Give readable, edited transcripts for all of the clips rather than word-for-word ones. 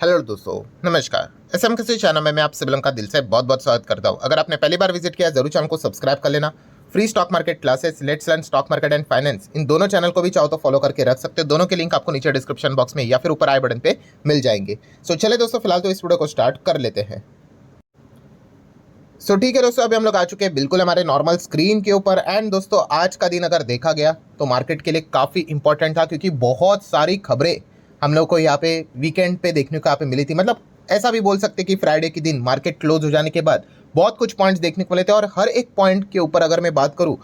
Hello दोस्तों, नमस्कार। SM किसी चैनल में मैं आप सभी लोगों का दिल से बहुत बहुत स्वागत करता हूं। अगर आपने पहली बार विजिट किया जरूर चैनल को सब्सक्राइब कर लेना। Free stock market classes, let's learn stock market and finance, इन दोनों चैनल को भी चाहो तो फॉलो करके रख सकते हो। दोनों के लिंक आपको नीचे डिस्क्रिप्शन बॉक्स में या फिर ऊपर आई बटन पे मिल जाएंगे। सो चले दोस्तों, फिलहाल तो इस वीडियो को स्टार्ट कर लेते हैं। ठीक है दोस्तों, अभी हम लोग आ चुके हैं बिल्कुल हमारे नॉर्मल स्क्रीन के ऊपर। एंड दोस्तों, आज का दिन अगर देखा गया तो मार्केट के लिए काफ़ी इंपॉर्टेंट था, क्योंकि बहुत सारी खबरें हम लोग को यहाँ पे वीकेंड पे देखने को यहाँ पे मिली थी। मतलब ऐसा भी बोल सकते कि फ्राइडे के दिन मार्केट क्लोज हो जाने के बाद बहुत कुछ पॉइंट्स देखने को मिले थे। और हर एक पॉइंट के ऊपर अगर मैं बात करूँ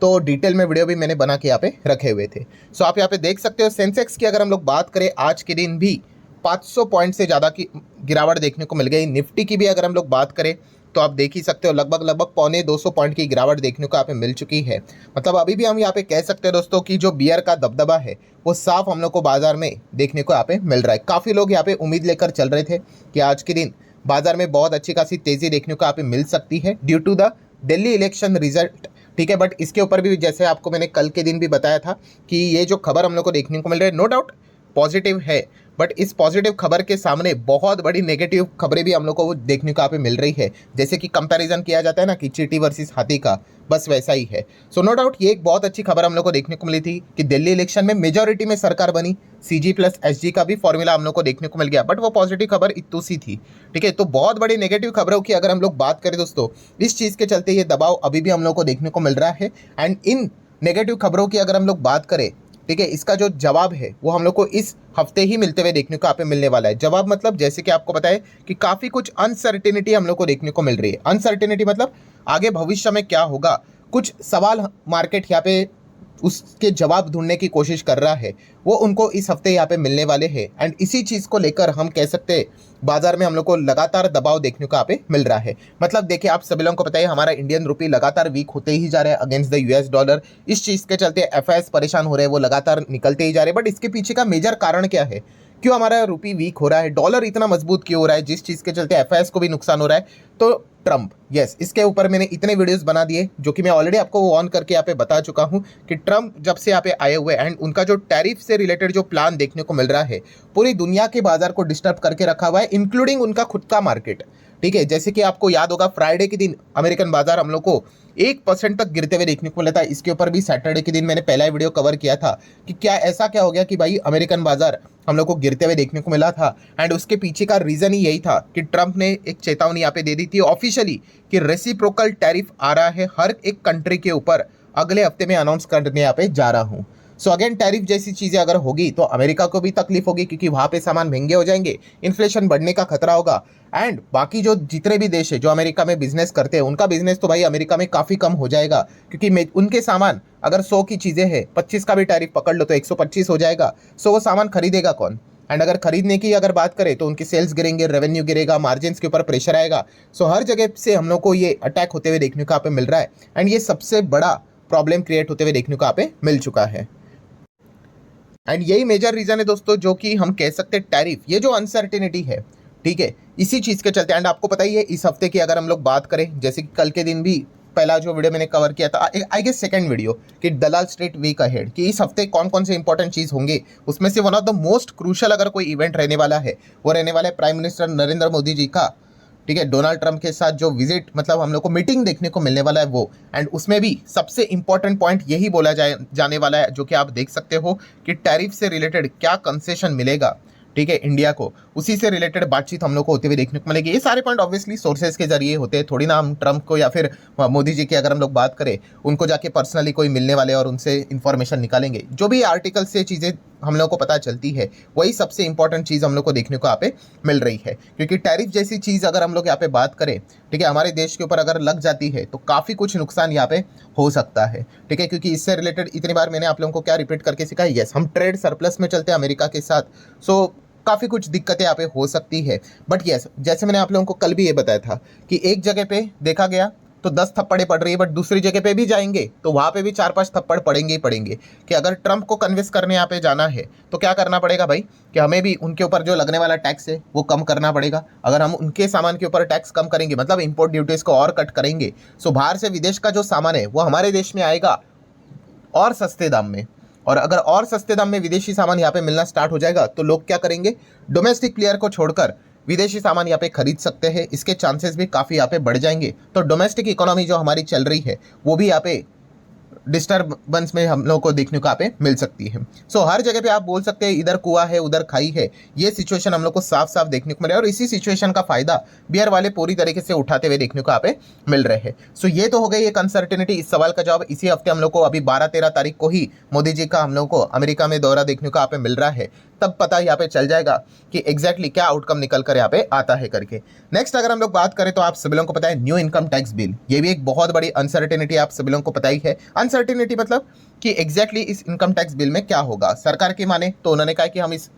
तो डिटेल में वीडियो भी मैंने बना के यहाँ पे रखे हुए थे। सो आप यहाँ पे देख सकते हो, सेंसेक्स की अगर हम लोग बात करें आज के दिन भी 500 पॉइंट से ज़्यादा की गिरावट देखने को मिल गई। निफ्टी की भी अगर हम लोग बात करें तो आप देख ही सकते हो, लगभग पौने 200 पॉइंट की गिरावट देखने को यहाँ पे मिल चुकी है। मतलब अभी भी हम यहाँ पे कह सकते हैं दोस्तों कि जो बियर का दबदबा है वो साफ हम लोग को बाजार में देखने को यहाँ पे मिल रहा है। काफ़ी लोग यहाँ पे उम्मीद लेकर चल रहे थे कि आज के दिन बाजार में बहुत अच्छी खासी तेज़ी देखने को यहाँ पे मिल सकती है due to the Delhi election result. ठीक है, बट इसके ऊपर भी जैसे आपको मैंने कल के दिन भी बताया था कि ये जो खबर हम लोग को देखने को मिल रही है, नो डाउट पॉजिटिव है, बट इस पॉजिटिव खबर के सामने बहुत बड़ी नेगेटिव खबरें भी हम लोग को देखने को यहाँ पे मिल रही है। जैसे कि कंपैरिजन किया जाता है ना कि चींटी वर्सेस हाथी का, बस वैसा ही है। सो नो डाउट ये एक बहुत अच्छी खबर हम लोग को देखने को मिली थी कि दिल्ली इलेक्शन में मेजोरिटी में सरकार बनी। CG प्लस SG का भी फॉर्मूला हम लोग को देखने को मिल गया, बट वो पॉजिटिव खबर इतनी सी थी। ठीक है, तो बहुत बड़ी नेगेटिव खबरों की अगर हम लोग बात करें दोस्तों, इस चीज़ के चलते ये दबाव अभी भी हम लोग को देखने को मिल रहा है। एंड इन नेगेटिव खबरों की अगर हम लोग बात करें, ठीक है, इसका जो जवाब है वो हम लोग को इस हफ्ते ही मिलते हुए देखने को यहाँ पे मिलने वाला है। जवाब मतलब जैसे कि आपको पता है कि काफ़ी कुछ अनसर्टेनिटी हम लोग को देखने को मिल रही है। अनसर्टेनिटी मतलब आगे भविष्य में क्या होगा, कुछ सवाल मार्केट यहाँ पे उसके जवाब ढूंढने की कोशिश कर रहा है, वो उनको इस हफ्ते यहाँ पे मिलने वाले हैं। एंड इसी चीज़ को लेकर हम कह सकते हैं बाजार में हम लोग को लगातार दबाव देखने को यहाँ पे मिल रहा है। मतलब देखिए, आप सभी लोगों को पता है हमारा इंडियन रुपी लगातार वीक होते ही जा रहा है अगेंस्ट द US डॉलर। इस चीज़ के चलते FIs परेशान हो रहे हैं, वो लगातार निकलते ही जा रहे हैं। बट इसके पीछे का मेजर कारण क्या है, क्यों हमारा रुपी वीक हो रहा है, डॉलर इतना मजबूत क्यों हो रहा है, जिस चीज़ के चलते FIs को भी नुकसान हो रहा है? तो ट्रंप, यस, इसके ऊपर मैंने इतने वीडियोस बना दिए जो कि मैं ऑलरेडी आपको ऑन करके यहाँ पे बता चुका हूँ कि ट्रंप जब से यहाँ पे आए हुए एंड उनका जो टैरिफ से रिलेटेड जो प्लान देखने को मिल रहा है, पूरी दुनिया के बाजार को डिस्टर्ब करके रखा हुआ है, इंक्लूडिंग उनका खुद का मार्केट। ठीक है, जैसे कि आपको याद होगा फ्राइडे के दिन अमेरिकन बाजार हम लोग को 1% तक गिरते हुए देखने को मिला था। इसके ऊपर भी सैटरडे के दिन मैंने पहला ही वीडियो कवर किया था कि क्या ऐसा क्या हो गया कि भाई अमेरिकन बाजार हम लोग को गिरते हुए देखने को मिला था। एंड उसके पीछे का रीज़न ही यही था कि ट्रंप ने एक चेतावनी यहाँ पे दे दी थी ऑफिशियली कि रेसिप्रोकल टैरिफ आ रहा है हर एक कंट्री के ऊपर, अगले हफ्ते में अनाउंस करने यहाँ पे जा रहा हूँ। सो अगेन टैरिफ जैसी चीज़ें अगर होगी तो अमेरिका को भी तकलीफ होगी, क्योंकि वहाँ पे सामान महंगे हो जाएंगे, इन्फ्लेशन बढ़ने का खतरा होगा। एंड बाकी जो जितने भी देश है जो अमेरिका में बिजनेस करते हैं, उनका बिजनेस तो भाई अमेरिका में काफ़ी कम हो जाएगा, क्योंकि उनके सामान अगर 100 की चीज़ें हैं, 25 का भी टैरिफ पकड़ लो तो 125 हो जाएगा। सो वो सामान खरीदेगा कौन? एंड अगर खरीदने की अगर बात करें तो उनकी सेल्स गिरेंगे, रेवेन्यू गिरेगा, मार्जिन के ऊपर प्रेशर आएगा। सो हर जगह से हम लोग को ये अटैक होते हुए देखने को यहाँ पे मिल रहा है। एंड ये सबसे बड़ा प्रॉब्लम क्रिएट होते हुए देखने को यहाँ पे मिल चुका है। एंड यही मेजर रीजन है दोस्तों जो कि हम कह सकते हैं टैरिफ, ये जो अनसर्टेनिटी है, ठीक है, इसी चीज़ के चलते। एंड आपको पता ही है इस हफ्ते की अगर हम लोग बात करें, जैसे कि कल के दिन भी पहला जो वीडियो मैंने कवर किया था, आई गेस सेकंड वीडियो, कि दलाल स्ट्रीट वीक अहेड, कि इस हफ्ते कौन कौन से इंपॉर्टेंट चीज़ होंगे, उसमें से one of the most crucial अगर कोई इवेंट रहने वाला है वो रहने वाला है प्राइम मिनिस्टर नरेंद्र मोदी जी का, ठीक है, डोनाल्ड ट्रंप के साथ जो विजिट, मतलब हम लोग को मीटिंग देखने को मिलने वाला है वो। एंड उसमें भी सबसे इंपॉर्टेंट पॉइंट यही बोला जाने वाला है, जो कि आप देख सकते हो कि टैरिफ से रिलेटेड क्या कंसेशन मिलेगा, ठीक है, इंडिया को, उसी से रिलेटेड बातचीत हम लोग को होते हुए देखने को मिलेगी। ये सारे पॉइंट ऑब्वियसली सोर्सेज के जरिए होते हैं, थोड़ी ना हम ट्रंप को या फिर मोदी जी की अगर हम लोग बात करें उनको जाके पर्सनली कोई मिलने वाले और उनसे इन्फॉर्मेशन निकालेंगे। जो भी आर्टिकल से चीज़ें हम लोग को पता चलती है वही सबसे इंपॉर्टेंट चीज़ हम लोग को देखने को यहाँ पे मिल रही है। क्योंकि टैरिफ जैसी चीज़ अगर हम लोग यहाँ पे बात करें, ठीक है, हमारे देश के ऊपर अगर लग जाती है तो काफ़ी कुछ नुकसान यहाँ पे हो सकता है। ठीक है, क्योंकि इससे रिलेटेड इतनी बार मैंने आप लोगों को क्या रिपीट करके सिखाया, यस, हम ट्रेड सरप्लस में चलते हैं अमेरिका के साथ। सो काफ़ी कुछ दिक्कतें यहाँ पे हो सकती है। बट यस, जैसे मैंने आप लोगों को कल भी ये बताया था कि एक जगह पे देखा गया तो 10 थप्पड़े पड़ रही है, बट दूसरी जगह पे भी जाएंगे तो वहाँ पे भी 4-5 थप्पड़ पड़ेंगे ही पड़ेंगे। कि अगर ट्रंप को कन्विंस करने यहाँ पे जाना है तो क्या करना पड़ेगा भाई, कि हमें भी उनके ऊपर जो लगने वाला टैक्स है वो कम करना पड़ेगा। अगर हम उनके सामान के ऊपर टैक्स कम करेंगे, मतलब इंपोर्ट ड्यूटीज़ को और कट करेंगे, सो बाहर से विदेश का जो सामान है वो हमारे देश में आएगा और सस्ते दाम में। और अगर और सस्ते दाम में विदेशी सामान यहाँ पे मिलना स्टार्ट हो जाएगा तो लोग क्या करेंगे, डोमेस्टिक प्लेयर को छोड़कर विदेशी सामान यहाँ पे खरीद सकते हैं, इसके चांसेस भी काफ़ी यहाँ पे बढ़ जाएंगे। तो डोमेस्टिक इकोनॉमी जो हमारी चल रही है वो भी यहाँ पे डिस्टर्बेंस में हम लोगों को देखने को यहाँ पे मिल सकती है। सो हर जगह पे आप बोल सकते हैं इधर कुआं है उधर खाई है, ये सिचुएशन हम लोग को साफ साफ देखने को मिले और इसी सिचुएशन का फायदा बियर वाले पूरी तरीके से उठाते हुए देखने को यहाँ पे मिल रहे हैं। सो ये तो हो गई एक अनसर्टेनिटी। इस सवाल का जवाब इसी हफ्ते हम लोग को अभी 12-13 तारीख को ही मोदी जी का हम लोग को अमेरिका में दौरा देखने को यहाँ पे मिल रहा है, तब पता यहाँ पे चल जाएगा कि एग्जैक्टली क्या आउटकम निकल कर यहाँ पे आता है करके। नेक्स्ट अगर हम लोग बात करें तो आप सभी लोगों को पता है न्यू इनकम टैक्स बिल, ये भी एक बहुत बड़ी अनसर्टेनिटी आप सभी लोगों को पता ही है। अनसर्टेनिटी मतलब कि एग्जैक्टली इस इनकम टैक्स बिल में क्या होगा। सरकार की माने तो उन्होंने कहा कि हम इस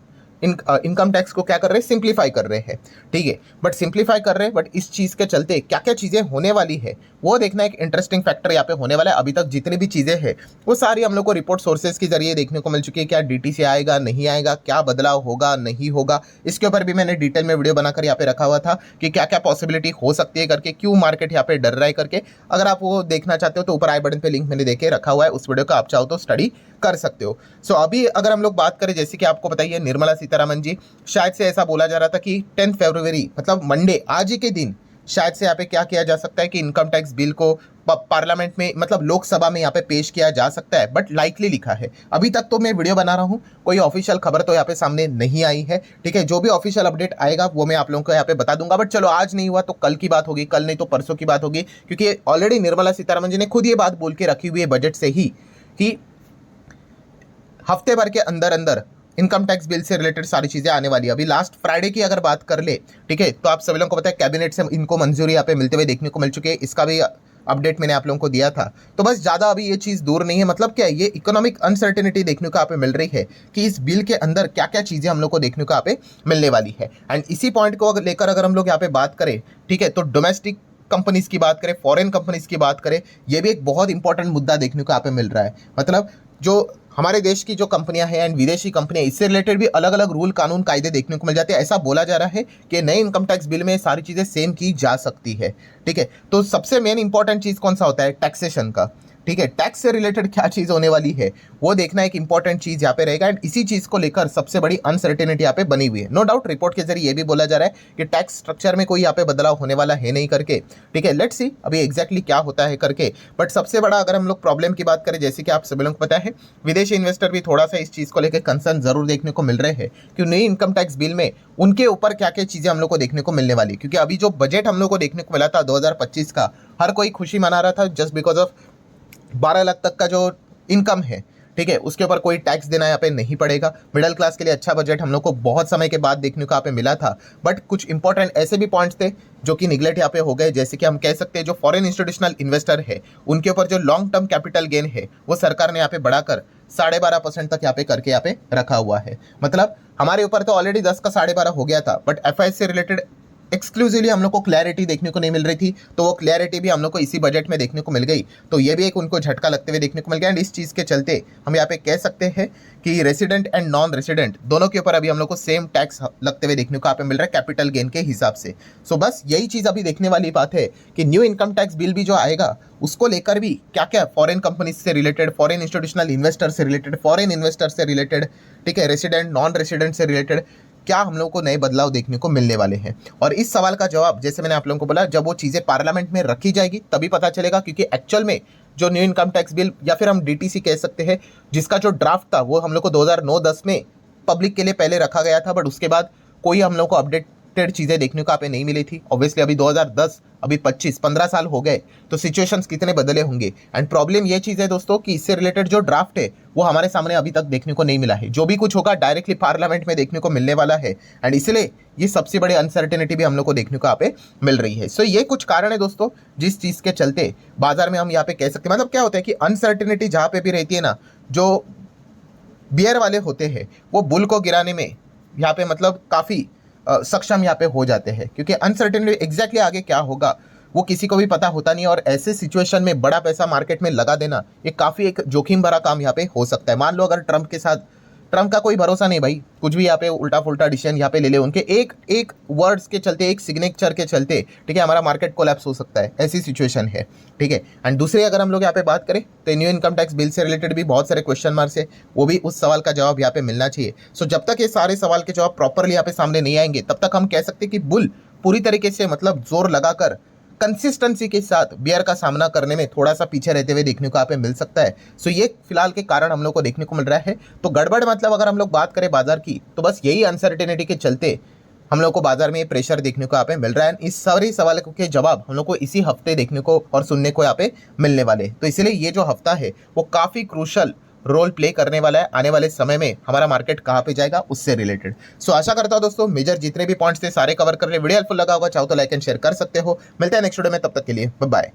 इनकम टैक्स को क्या कर रहे हैं, सिंप्लीफाई कर रहे हैं, ठीक है, बट सिंप्लीफाई कर रहे हैं, बट इस चीज़ के चलते क्या क्या चीज़ें होने वाली है वो देखना एक इंटरेस्टिंग फैक्टर यहाँ पे होने वाला है। अभी तक जितनी भी चीज़ें हैं वो सारी हम लोग को रिपोर्ट सोर्सेज के जरिए देखने को मिल चुकी है। क्या डीटीसी आएगा नहीं आएगा, क्या बदलाव होगा नहीं होगा, इसके ऊपर भी मैंने डिटेल में वीडियो बनाकर यहाँ पे रखा हुआ था कि क्या क्या पॉसिबिलिटी हो सकती है करके, क्यों मार्केट यहाँ पे डर रहा है करके। अगर आप वो देखना चाहते हो तो ऊपर आई बटन पे लिंक मैंने देके रखा हुआ है, उस वीडियो का आप चाहो तो स्टडी कर सकते हो। सो अभी अगर हम लोग बात करें, जैसे कि आपको बताइए निर्मला सीतारमण जी, शायद से ऐसा बोला जा रहा था कि 10 फरवरी मतलब मंडे आज ही के दिन शायद से यहाँ पे क्या किया जा सकता है कि इनकम टैक्स बिल को पार्लियामेंट में मतलब लोकसभा में यहाँ पे पेश किया जा सकता है, बट लाइकली लिखा है। अभी तक तो मैं वीडियो बना रहा हूँ, कोई ऑफिशियल खबर तो यहाँ पे सामने नहीं आई है, ठीक है। जो भी ऑफिशियल अपडेट आएगा वो मैं आप लोगों को यहाँ पे बता दूंगा, बट चलो आज नहीं हुआ तो कल की बात होगी, कल नहीं तो परसों की बात होगी, क्योंकि ऑलरेडी निर्मला सीतारमण जी ने खुद ये बात बोल के रखी हुई है बजट से ही कि हफ्ते भर के अंदर अंदर इनकम टैक्स बिल से रिलेटेड सारी चीजें आने वाली है। अभी लास्ट फ्राइडे की अगर बात कर ले, ठीक है, तो आप सभी लोगों को पता है कैबिनेट से इनको मंजूरी यहाँ पे मिलते हुए देखने को मिल चुकी है, इसका भी अपडेट मैंने आप लोगों को दिया था। तो बस ज़्यादा अभी ये चीज़ दूर नहीं है। मतलब क्या है, ये इकोनॉमिक अनसर्टेनिटी देखने को यहाँ पे मिल रही है कि इस बिल के अंदर क्या क्या चीज़ें हम लोग को देखने को यहाँ पे मिलने वाली है। एंड इसी पॉइंट को लेकर अगर हम लोग यहाँ पे बात करें, ठीक है, तो डोमेस्टिक कंपनीज की बात करें, फॉरेन कंपनीज की बात करें, ये भी एक बहुत इंपॉर्टेंट मुद्दा देखने को यहाँ पे मिल रहा है। मतलब जो हमारे देश की जो कंपनियां हैं एंड विदेशी कंपनियां, इससे रिलेटेड भी अलग अलग रूल कानून कायदे देखने को मिल जाते हैं। ऐसा बोला जा रहा है कि नए इनकम टैक्स बिल में सारी चीज़ें सेम की जा सकती है, ठीक है। तो सबसे मेन इंपॉर्टेंट चीज़ कौन सा होता है, टैक्सेशन का, ठीक है। टैक्स से रिलेटेड क्या चीज़ होने वाली है वो देखना एक इंपॉर्टेंट चीज़ यहाँ पे रहेगा। एंड इसी चीज़ को लेकर सबसे बड़ी अनसर्टेनिटी यहाँ पे बनी हुई है। नो डाउट रिपोर्ट के जरिए ये भी बोला जा रहा है कि टैक्स स्ट्रक्चर में कोई यहाँ पे बदलाव होने वाला है नहीं करके, ठीक है। लेट्स सी अभी एग्जैक्टली क्या होता है करके। बट सबसे बड़ा अगर हम लोग प्रॉब्लम की बात करें, जैसे कि आप सभी लोगों को पता है विदेशी इन्वेस्टर भी थोड़ा सा इस चीज़ को लेकर कंसर्न जरूर देखने को मिल रहे हैं कि नई इनकम टैक्स बिल में उनके ऊपर क्या क्या चीज़ें हम लोग को देखने को मिलने वाली है। क्योंकि अभी जो बजट हम लोग को देखने को मिला था 2025 का, हर कोई खुशी मना रहा था जस्ट बिकॉज ऑफ 12 लाख तक का जो इनकम है, ठीक है, उसके ऊपर कोई टैक्स देना यहाँ पे नहीं पड़ेगा। मिडिल क्लास के लिए अच्छा बजट हम लोग को बहुत समय के बाद देखने को यहाँ पे मिला था। बट कुछ इंपॉर्टेंट ऐसे भी पॉइंट्स थे जो कि निगलेक्ट यहाँ पे हो गए। जैसे कि हम कह सकते हैं जो फॉरेन इंस्टीट्यूशनल इन्वेस्टर है उनके ऊपर जो लॉन्ग टर्म कैपिटल गेन है वो सरकार ने यहाँ पे बढ़ाकर 12.5% तक यहाँ पे करके यहाँ पे रखा हुआ है। मतलब हमारे ऊपर तो ऑलरेडी 10 का 12.5 हो गया था, बट एफआईआई से रिलेटेड एक्सक्लूसिवली हम लोग को क्लैरिटी देखने को नहीं मिल रही थी, तो वो क्लैरिटी भी हम लोग को इसी बजट में देखने को मिल गई। तो ये भी एक उनको झटका लगते हुए देखने को मिल गया। एंड इस चीज़ के चलते हम यहाँ पे कह सकते हैं कि रेसिडेंट एंड नॉन रेसिडेंट दोनों के ऊपर अभी हम लोग को सेम टैक्स लगते हुए देखने को यहाँ पे मिल रहा है कैपिटल गेन के हिसाब से। सो बस यही चीज़ अभी देखने वाली बात है कि न्यू इनकम टैक्स बिल भी जो आएगा उसको लेकर भी क्या क्या फॉरेन कंपनीज से रिलेटेड, फॉरेन इंस्टीट्यूशनल इन्वेस्टर से रिलेटेड, फॉरेन इन्वेस्टर से रिलेटेड, ठीक है, रेसिडेंट नॉन रेसिडेंट से रिलेटेड क्या हम लोगों को नए बदलाव देखने को मिलने वाले हैं। और इस सवाल का जवाब जैसे मैंने आप लोगों को बोला, जब वो चीज़ें पार्लियामेंट में रखी जाएगी तभी पता चलेगा। क्योंकि एक्चुअल में जो न्यू इनकम टैक्स बिल या फिर हम डीटीसी कह सकते हैं, जिसका जो ड्राफ्ट था वो हम लोग को 2009-10 में पब्लिक के लिए पहले रखा गया था, बट उसके बाद कोई हम लोग को अपडेटेड चीज़ें देखने को यहाँ पे नहीं मिली थी। ऑब्वियसली अभी 2010, अभी 25-15 साल हो गए, तो सिचुएशंस कितने बदले होंगे। एंड प्रॉब्लम ये चीज़ है दोस्तों कि इससे रिलेटेड जो ड्राफ्ट है वो हमारे सामने अभी तक देखने को नहीं मिला है। जो भी कुछ होगा डायरेक्टली पार्लियामेंट में देखने को मिलने वाला है। एंड इसलिए ये सबसे बड़ी अनसर्टेनिटी भी हम लोग को देखने को यहाँ पे मिल रही है। सो ये कुछ कारण है दोस्तों जिस चीज़ के चलते बाजार में हम यहाँ पे कह सकते हैं, मतलब क्या होता है कि अनसर्टेनिटी जहाँ पे भी रहती है ना, जो बियर वाले होते हैं वो बुल को गिराने में यहाँ पे मतलब काफ़ी सक्षम यहाँ पे हो जाते हैं। क्योंकि अनसर्टेनिटी एग्जैक्टली आगे क्या होगा वो किसी को भी पता होता नहीं। और ऐसे सिचुएशन में बड़ा पैसा मार्केट में लगा देना ये काफ़ी एक जोखिम भरा काम यहाँ पे हो सकता है। मान लो अगर ट्रंप के साथ ट्रम्प का कोई भरोसा नहीं भाई, कुछ भी यहाँ पे उल्टा फुल्टा डिसीजन यहाँ पे ले ले, उनके एक एक वर्ड्स के चलते, एक सिग्नेचर के चलते, ठीक है, हमारा मार्केट कोलैप्स हो सकता है, ऐसी सिचुएशन है, ठीक है। एंड दूसरी अगर हम लोग यहाँ पे बात करें तो न्यू इनकम टैक्स बिल से रिलेटेड भी बहुत सारे क्वेश्चन मार्क्स है, वो भी उस सवाल का जवाब यहाँ पे मिलना चाहिए। सो जब तक ये सारे सवाल के जवाब प्रॉपरली यहाँ पे सामने नहीं आएंगे तब तक हम कह सकते हैं कि बुल पूरी तरीके से मतलब जोर लगाकर कंसिस्टेंसी के साथ बियर का सामना करने में थोड़ा सा पीछे रहते हुए देखने को यहाँ पे मिल सकता है। सो ये फिलहाल के कारण हम लोग को देखने को मिल रहा है। तो गड़बड़ मतलब अगर हम लोग बात करें बाजार की तो बस यही अनसर्टेनिटी के चलते हम लोग को बाजार में ये प्रेशर देखने को यहाँ पे मिल रहा है। इस सारे सवालों के जवाब हम लोग को इसी हफ्ते देखने को और सुनने को यहाँ पे मिलने वाले। तो इसलिए ये जो हफ्ता है वो काफी क्रूशल रोल प्ले करने वाला है आने वाले समय में हमारा मार्केट कहाँ पे जाएगा उससे रिलेटेड। सो आशा करता हूं दोस्तों मेजर जितने भी पॉइंट्स थे सारे कवर कर रहे, वीडियो हेल्पफुल लगा होगा, चाहो तो लाइक एंड शेयर कर सकते हो। मिलते हैं नेक्स्ट वीडियो में, तब तक के लिए बाय बाय।